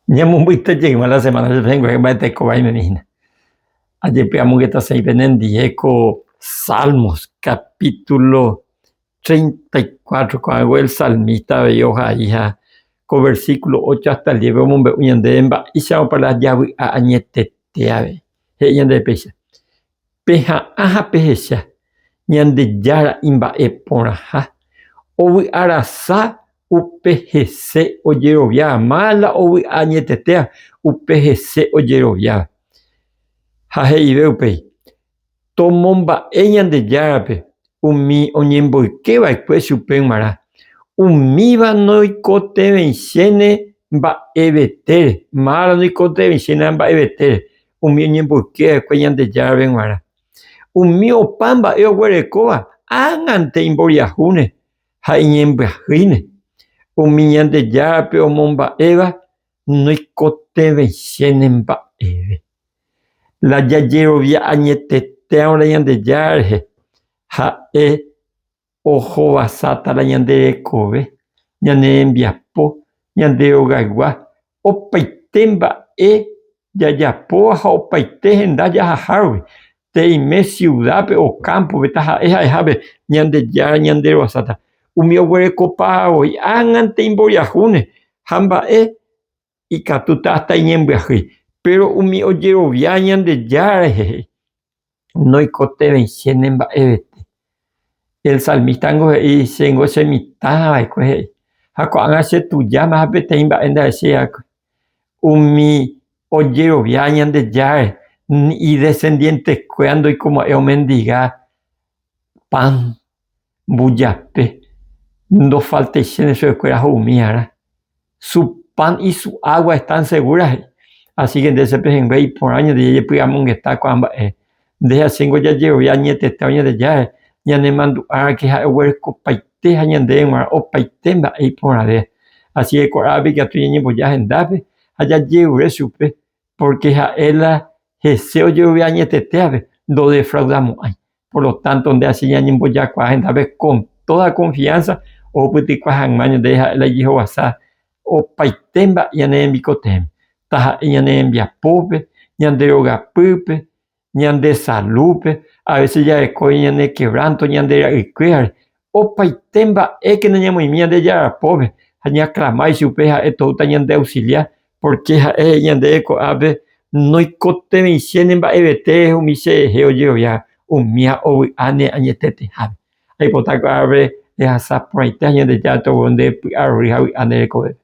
Ñamombytejeyguã la semana rehegue mba'etekovaimemihína. Ajepe amongeta sei penendiheko Salmos, capítulo 34, ko'ãngue el salmista avei ohai ha ko versículo 8 hasta el 10 omombe'u ñandéve mba'éichapa para javy'a añetetéave. He'i ñande péicha: peha'ã ha pehecha Ñandejára imba'e porãha, ovy'arasa upe hese ojeroviáva, mávila ovy'a añetetéva, upe hese ojeroviáva. Ha he'ive upéi: tomomba'e Ñandejárape umi oñemboykeva'ekue chupe g̃uarã, umíva noikotevẽichéne mba'evetére, mávapa noikotevẽichéne mba'evetére, umi oñemboykeva'ekue Ñandejárape g̃uarã. Umi opa mba'e oguerekóva, ág̃ante imboriahúne ha iñembyahýine. Umi Ñandejárape omomba'éva noikotevẽichéne mba'eve. La jajerovia añetetéva Ñandejára rehe ha'e ohovasáta ñande rekove, ñane rembiapo, ñande rogaygua, opaite mba'e jajapóva ha opaite henda jahahárupi, teime ciudápe o campope taha'ehape Ñandejára ñande rovasáta. Umi oguerekopavoi ág̃ante imboriahúne ha mba'e ikatúta hasta iñembyahýi, pero umi ojerovia Ñandejára rehe noikotevẽichéne mba'evete. El salmista he'i chéngo chemitãva'ekue he'i. Ha ko'ág̃a chetujáma ha peteĩ mba'e ndaje cheakue. Umi ojerovia Ñandejára idescendientekue ndoikomo'ẽ omendiga pan, mbujape, ndofaltechéne chuvekuéra ho'umíara. Su pan y su agua están seguras he'i. Así que nde chepehẽngue iporã ñande amongeta ko'ã mba'e. Nde achéngo jajerovia añetetéva Ñandejára ñanemandu'árake ha oguerekopaite ha ñandéve g̃uarã opaite mba'e iporãve. Así que ko'ápe ikatu ñañemboja hendápe ha jajevyre chupe, porque ha'éla hese ojerovia añetetévape ndo defraudamo'ãi. Por lo tanto, nde ache ñañembojakuaa hendápe con toda confianza ohupytykua hag̃ua ñandéve ha'éla ijihovasa opaite mba'e ñane rembikotéme. Taha'e ñane rembiapópe, ñande rogapýpe, ñande salúpe, a veces jarekói ñane quebranto, ñande ra'ykuéare, opaite mba'éke noñemoĩmi Ñandejára pópe ha ñaclamái chupe ha'e toúta ñande auxiliar, porque ha'e ñandéve ko'ápe noikotevẽichéne mba'evete umi cherehe ojerovia umíva ovy'áne añetetehápe. Aipota ko'ápe ehasa porãite ha Ñandejára toguo nde py'arory ha vy'áne rekove.